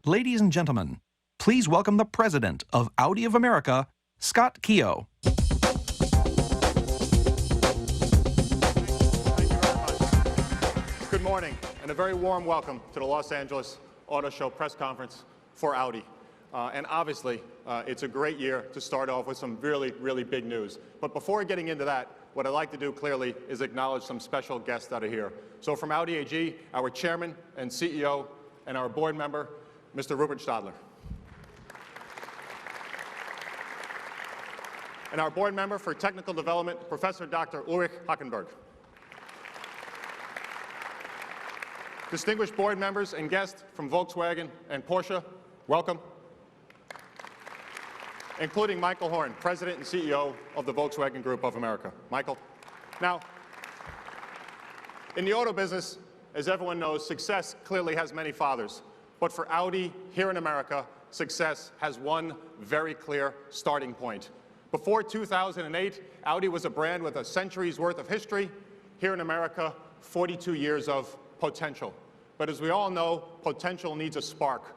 Ladies and gentlemen, please welcome the president of Audi of America, Scott Keogh. Thank you very much. Good morning, and a very warm welcome to the Los Angeles Auto Show press conference for Audi. And obviously, it's a great year to start off with some really, really big news. But before getting into that, what I'd like to do clearly is acknowledge some special guests that are here. So from Audi AG, our chairman and CEO and our board member, Mr. Rupert Stadler. And our board member for technical development, Professor Dr. Ulrich Hackenberg. Distinguished board members and guests from Volkswagen and Porsche, welcome. Including Michael Horn, President and CEO of the Volkswagen Group of America. Michael. Now, in the auto business, as everyone knows, success clearly has many fathers. But for Audi here in America, success has one very clear starting point. Before 2008, Audi was a brand with a century's worth of history. Here in America, 42 years of potential. But as we all know, potential needs a spark.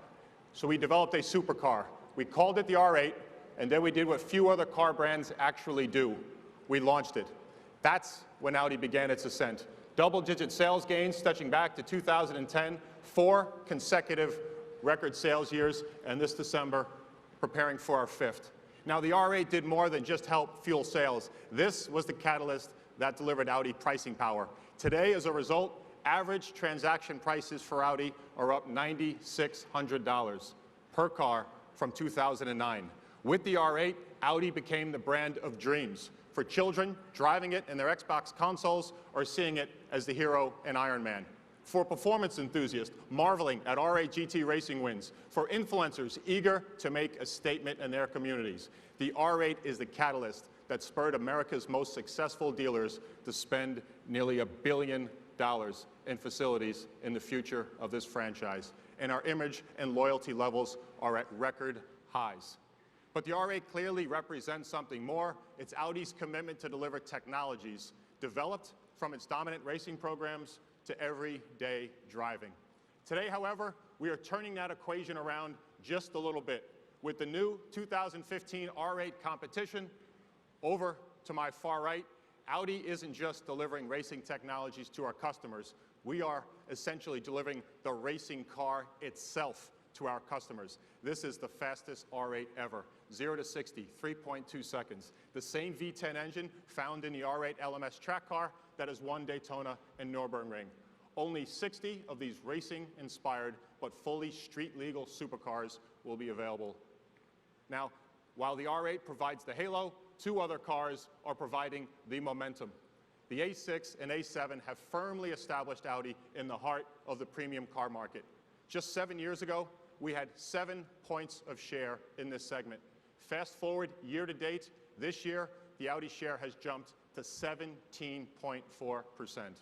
So we developed a supercar. We called it the R8. And then we did what few other car brands actually do. We launched it. That's when Audi began its ascent. Double-digit sales gains stretching back to 2010, 4 consecutive record sales years, and this December, preparing for our 5th. Now, the R8 did more than just help fuel sales. This was the catalyst that delivered Audi pricing power. Today, as a result, average transaction prices for Audi are up $9,600 per car from 2009. With the R8, Audi became the brand of dreams for children driving it in their Xbox consoles or seeing it as the hero in Iron Man. For performance enthusiasts marveling at R8 GT racing wins. For influencers eager to make a statement in their communities. The R8 is the catalyst that spurred America's most successful dealers to spend nearly $1 billion in facilities in the future of this franchise. And our image and loyalty levels are at record highs. But the R8 clearly represents something more. It's Audi's commitment to deliver technologies developed from its dominant racing programs to everyday driving. Today, however, we are turning that equation around just a little bit. With the new 2015 R8 competition, over to my far right, Audi isn't just delivering racing technologies to our customers. We are essentially delivering the racing car itself to our customers. This is the fastest R8 ever. 0 to 60, 3.2 seconds. The same V10 engine found in the R8 LMS track car that has won Daytona and Nürburgring. Only 60 of these racing-inspired but fully street-legal supercars will be available. Now, while the R8 provides the halo, 2 other cars are providing the momentum. The A6 and A7 have firmly established Audi in the heart of the premium car market. Just 7 years ago, we had 7 points of share in this segment. Fast forward year to date, this year, the Audi share has jumped to 17.4%.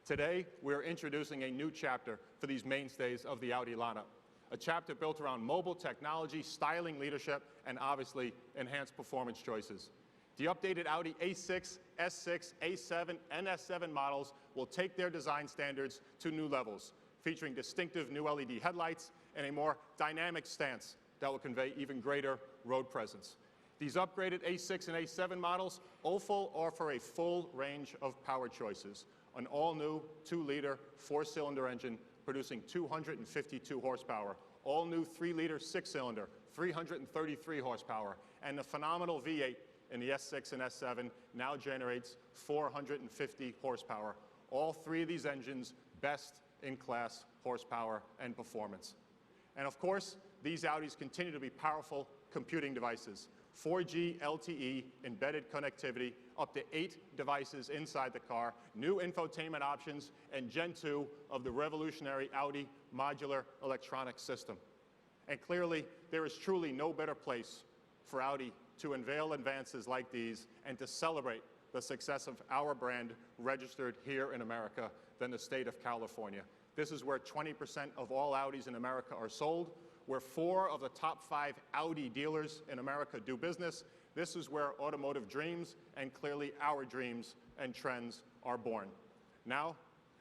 Today, we're introducing a new chapter for these mainstays of the Audi lineup. A chapter built around mobile technology, styling leadership, and obviously enhanced performance choices. The updated Audi A6, S6, A7, and S7 models will take their design standards to new levels, featuring distinctive new LED headlights and a more dynamic stance that will convey even greater road presence. These upgraded A6 and A7 models also offer a full range of power choices. An all-new 2-liter 4-cylinder engine producing 252 horsepower, all-new 3-liter 6-cylinder, 333 horsepower, and the phenomenal V8 in the S6 and S7 now generates 450 horsepower. All 3 of these engines best-in-class horsepower and performance. And of course, these Audis continue to be powerful computing devices. 4G LTE embedded connectivity, up to 8 devices inside the car, new infotainment options, and Gen 2 of the revolutionary Audi modular electronic system. And clearly, there is truly no better place for Audi to unveil advances like these and to celebrate the success of our brand registered here in America than the state of California. This is where 20% of all Audis in America are sold, where 4 of the top 5 Audi dealers in America do business. This is where automotive dreams and clearly our dreams and trends are born. Now,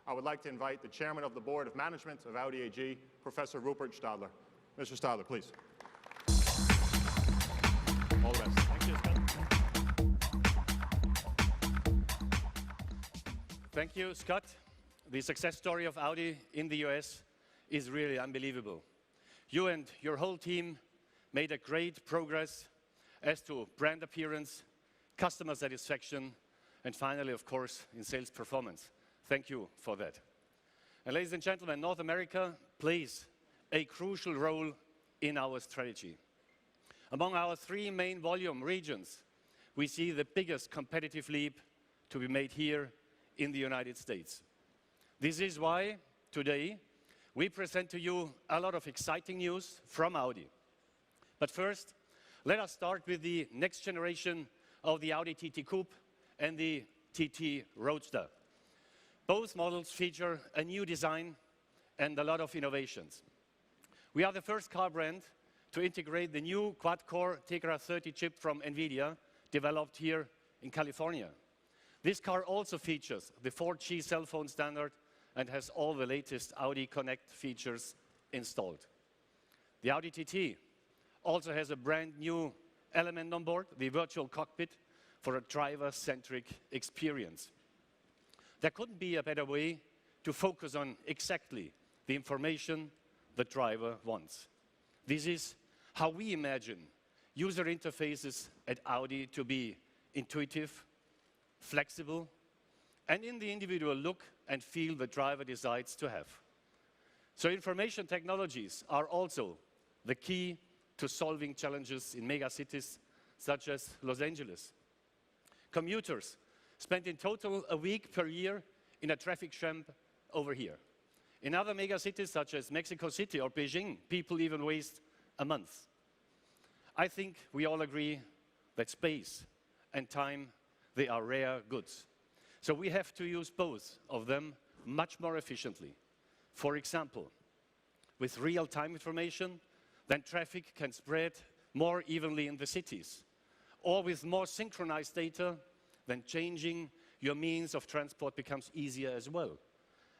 I would like to invite the chairman of the board of management of Audi AG, Professor Rupert Stadler. Mr. Stadler, please. All the best. Thank you, Scott. Thank you, Scott. The success story of Audi in the US is really unbelievable. You and your whole team made a great progress as to brand appearance, customer satisfaction, and finally, of course, in sales performance. Thank you for that. And ladies and gentlemen, North America plays a crucial role in our strategy. Among our three main volume regions, we see the biggest competitive leap to be made here in the United States. This is why today we present to you a lot of exciting news from Audi. But first, let us start with the next generation of the Audi TT Coupe and the TT Roadster. Both models feature a new design and a lot of innovations. We are the first car brand to integrate the new quad-core Tegra 30 chip from NVIDIA, developed here in California. This car also features the 4G cell phone standard and has all the latest Audi Connect features installed. The Audi TT also has a brand new element on board, the virtual cockpit, for a driver-centric experience. There couldn't be a better way to focus on exactly the information the driver wants. This is how we imagine user interfaces at Audi to be intuitive, flexible, and in the individual look and feel the driver decides to have. So information technologies are also the key to solving challenges in megacities such as Los Angeles. Commuters spend in total a week per year in a traffic jam over here. In other megacities such as Mexico City or Beijing, people even waste a month. I think we all agree that space and time, they are rare goods. So we have to use both of them much more efficiently. For example, with real-time information, then traffic can spread more evenly in the cities. Or with more synchronized data, then changing your means of transport becomes easier as well.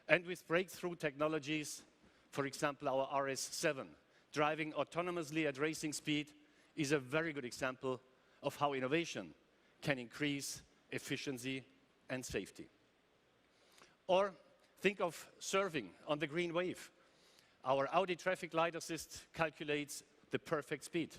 And with breakthrough technologies, for example, our RS7, driving autonomously at racing speed, is a very good example of how innovation can increase efficiency and safety. Or think of surfing on the green wave. Our Audi Traffic Light Assist calculates the perfect speed.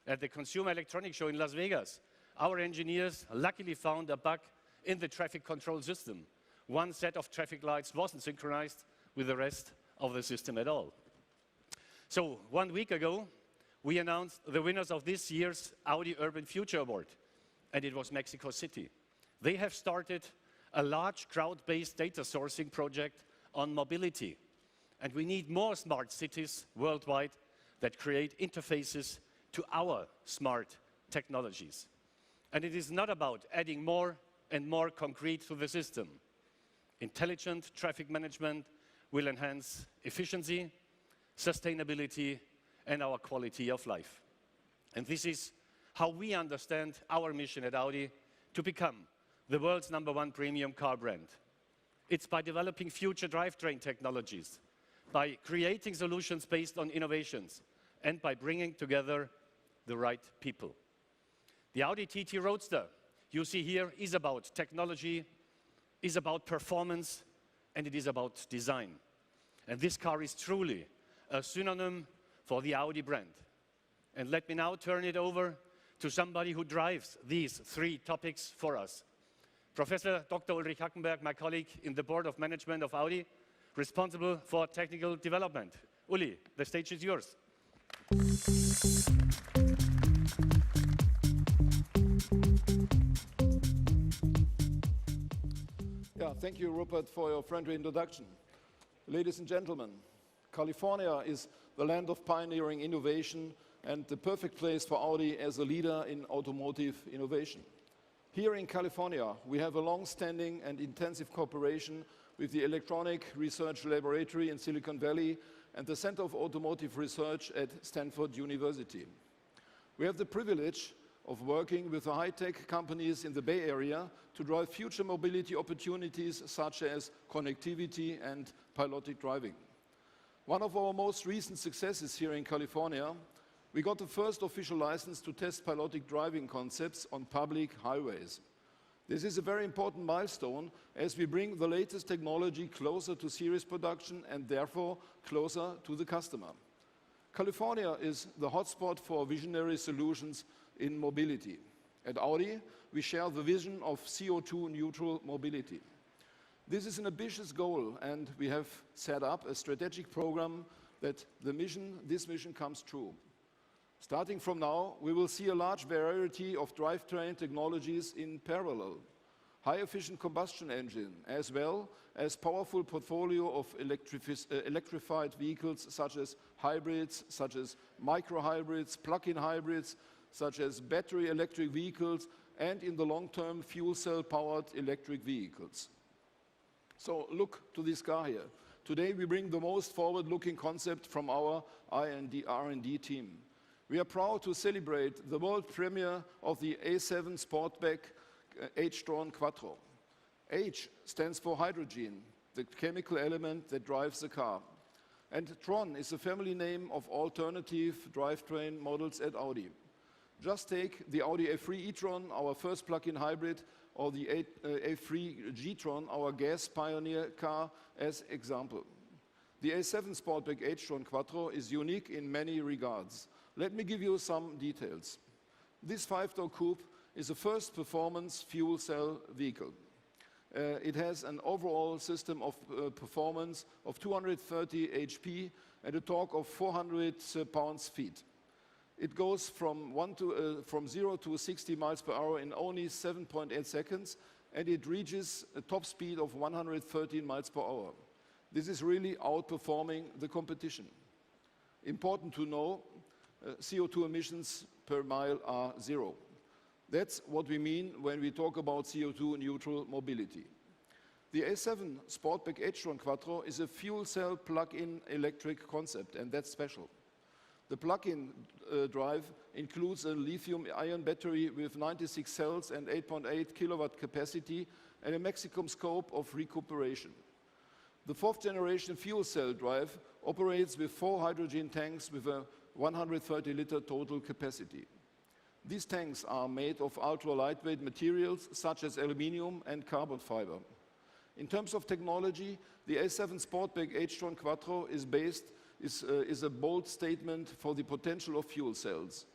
At the Consumer Electronics Show in Las Vegas, our engineers luckily found a bug in the traffic control system. One set of traffic lights wasn't synchronized with the rest of the system at all. So 1 week ago, we announced the winners of this year's Audi Urban Future Award, and it was Mexico City. They have started a large crowd-based data sourcing project on mobility. And we need more smart cities worldwide that create interfaces to our smart technologies. And it is not about adding more and more concrete to the system. Intelligent traffic management will enhance efficiency, sustainability, and our quality of life. And this is how we understand our mission at Audi to become the world's #1 premium car brand. It's by developing future drivetrain technologies, by creating solutions based on innovations, and by bringing together the right people. The Audi TT Roadster, you see here, is about technology, is about performance, and it is about design. And this car is truly a synonym for the Audi brand. And let me now turn it over to somebody who drives these three topics for us. Professor Dr. Ulrich Hackenberg, my colleague in the board of management of Audi, responsible for technical development. Uli, the stage is yours. Yeah, thank you, Rupert, for your friendly introduction. Ladies and gentlemen, California is the land of pioneering innovation and the perfect place for Audi as a leader in automotive innovation. Here in California, we have a long-standing and intensive cooperation with the Electronic Research Laboratory in Silicon Valley and the Center of Automotive Research at Stanford University. We have the privilege of working with the high-tech companies in the Bay Area to drive future mobility opportunities such as connectivity and pilotic driving. One of our most recent successes here in California, we got the first official license to test pilotic driving concepts on public highways. This is a very important milestone as we bring the latest technology closer to series production and therefore closer to the customer. California is the hotspot for visionary solutions in mobility. At Audi, we share the vision of CO2 neutral mobility. This is an ambitious goal, and we have set up a strategic program that this mission comes true. Starting from now, we will see a large variety of drivetrain technologies in parallel. High-efficient combustion engine, as well as powerful portfolio of electrified vehicles such as hybrids, such as micro-hybrids, plug-in hybrids, such as battery electric vehicles, and in the long term, fuel cell-powered electric vehicles. So look to this car here. Today we bring the most forward-looking concept from our R&D team. We are proud to celebrate the world premiere of the A7 Sportback H-tron Quattro. H stands for hydrogen, the chemical element that drives the car. And Tron is a family name of alternative drivetrain models at Audi. Just take the Audi A3 e-tron, our first plug-in hybrid, or the A3 G-tron, our gas pioneer car, as example. The A7 Sportback H-tron Quattro is unique in many regards. Let me give you some details. This five-door coupe is a first performance fuel cell vehicle. It has an overall system of performance of 230 HP and a torque of 400 pounds-feet. It goes from 0 to 60 miles per hour in only 7.8 seconds, and it reaches a top speed of 113 miles per hour. This is really outperforming the competition. Important to know, CO2 emissions per mile are zero. That's what we mean when we talk about CO2 neutral mobility. The A7 Sportback H-tron Quattro is a fuel cell plug-in electric concept, and that's special. The plug-in drive includes a lithium-ion battery with 96 cells and 8.8 kilowatt capacity and a maximum scope of recuperation. The fourth generation fuel cell drive operates with 4 hydrogen tanks with a 130-liter total capacity. These tanks are made of ultra-lightweight materials such as aluminium and carbon fiber. In terms of technology, the A7 Sportback H-tron Quattro is a bold statement for the potential of fuel cells.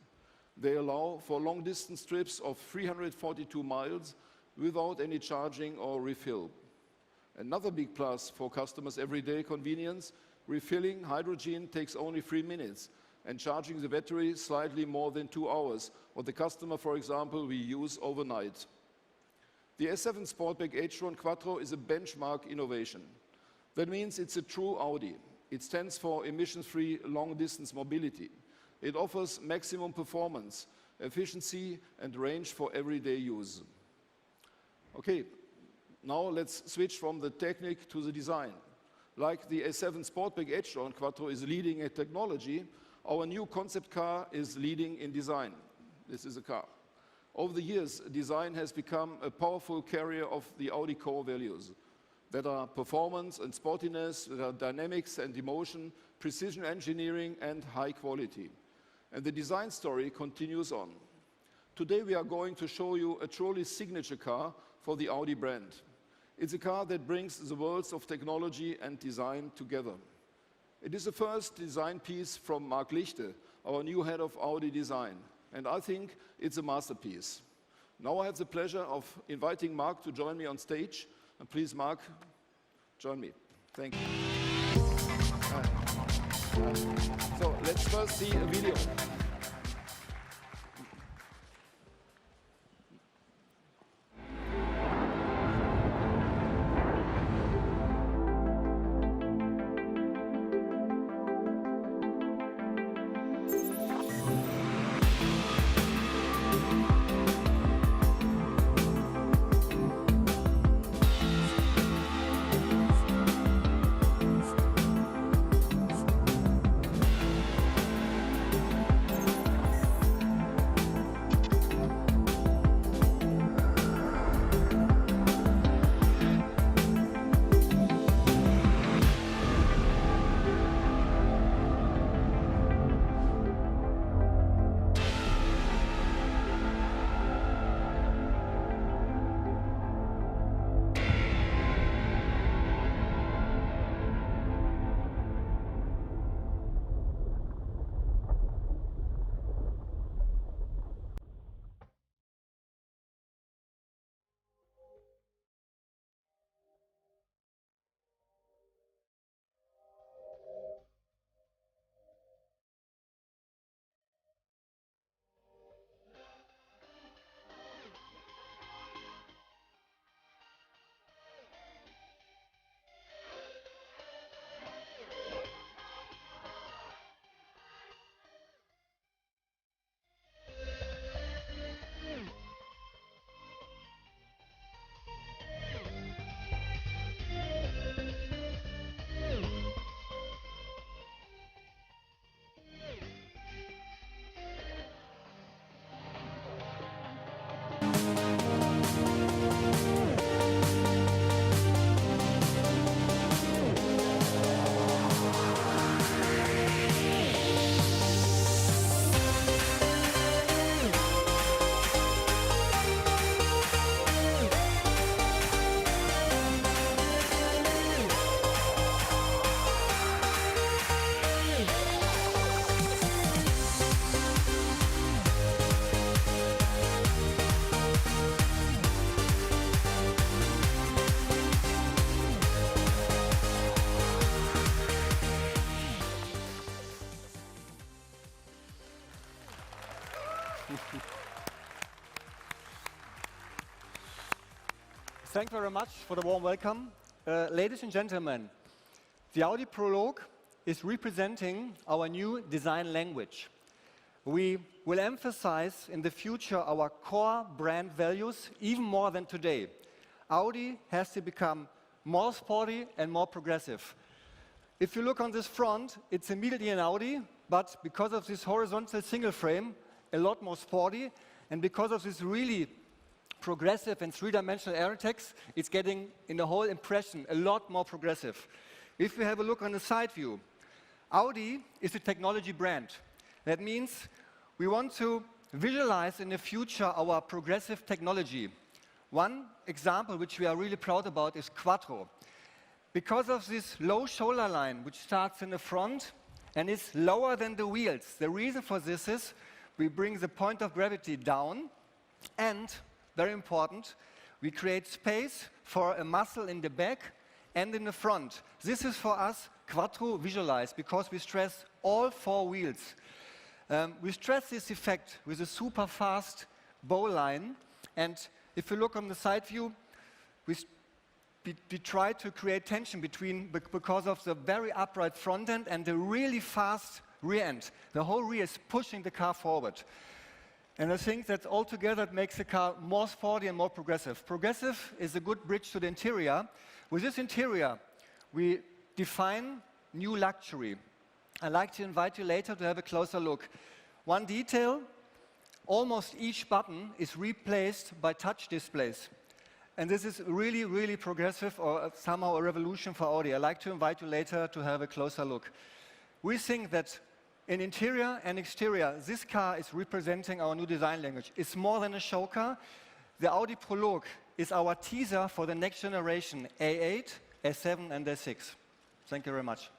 They allow for long-distance trips of 342 miles without any charging or refill. Another big plus for customers' everyday convenience, refilling hydrogen takes only 3 minutes, and charging the battery slightly more than 2 hours, what the customer, for example, will use overnight. The A7 Sportback H-tron Quattro is a benchmark innovation. That means it's a true Audi. It stands for emission-free long-distance mobility. It offers maximum performance, efficiency, and range for everyday use. Okay, now let's switch from the technique to the design. Like the A7 Sportback H-tron Quattro is leading in technology, our new concept car is leading in design. This is a car. Over the years, design has become a powerful carrier of the Audi core values that are performance and sportiness, that are dynamics and emotion, precision engineering, and high quality. And the design story continues on. Today we are going to show you a truly signature car for the Audi brand. It's a car that brings the worlds of technology and design together. It is the first design piece from Marc Lichte, our new head of Audi design, and I think it's a masterpiece. Now I have the pleasure of inviting Marc to join me on stage. And please, Marc, join me. Thank you. So let's first see a video. Thank you very much for the warm welcome. Ladies and gentlemen, the Audi Prologue is representing our new design language. We will emphasize in the future our core brand values even more than today. Audi has to become more sporty and more progressive. If you look on this front, it's immediately an Audi, but because of this horizontal single frame, a lot more sporty, and because of this really progressive and three-dimensional aerotex, it's getting, in the whole impression, a lot more progressive. If we have a look on the side view, Audi is a technology brand. That means we want to visualize in the future our progressive technology. One example which we are really proud about is Quattro. Because of this low shoulder line, which starts in the front and is lower than the wheels, the reason for this is we bring the point of gravity down, and, very important, we create space for a muscle in the back and in the front. This is for us Quattro visualized because we stress all four wheels. We stress this effect with a super fast bow line, and if you look on the side view, we try to create tension because of the very upright front end and the really fast rear end. The whole rear is pushing the car forward. And I think that altogether it makes the car more sporty and more progressive. Progressive is a good bridge to the interior. With this interior, we define new luxury. I'd like to invite you later to have a closer look. One detail, almost each button is replaced by touch displays. And this is really, really progressive, or somehow a revolution for Audi. I'd like to invite you later to have a closer look. We think that in interior and exterior, this car is representing our new design language. It's more than a show car. The Audi Prologue is our teaser for the next generation, A8, A7, and A6. Thank you very much.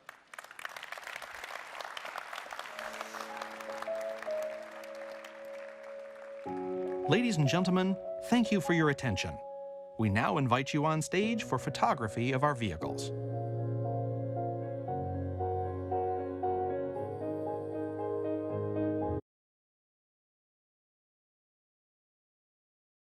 Ladies and gentlemen, thank you for your attention. We now invite you on stage for photography of our vehicles.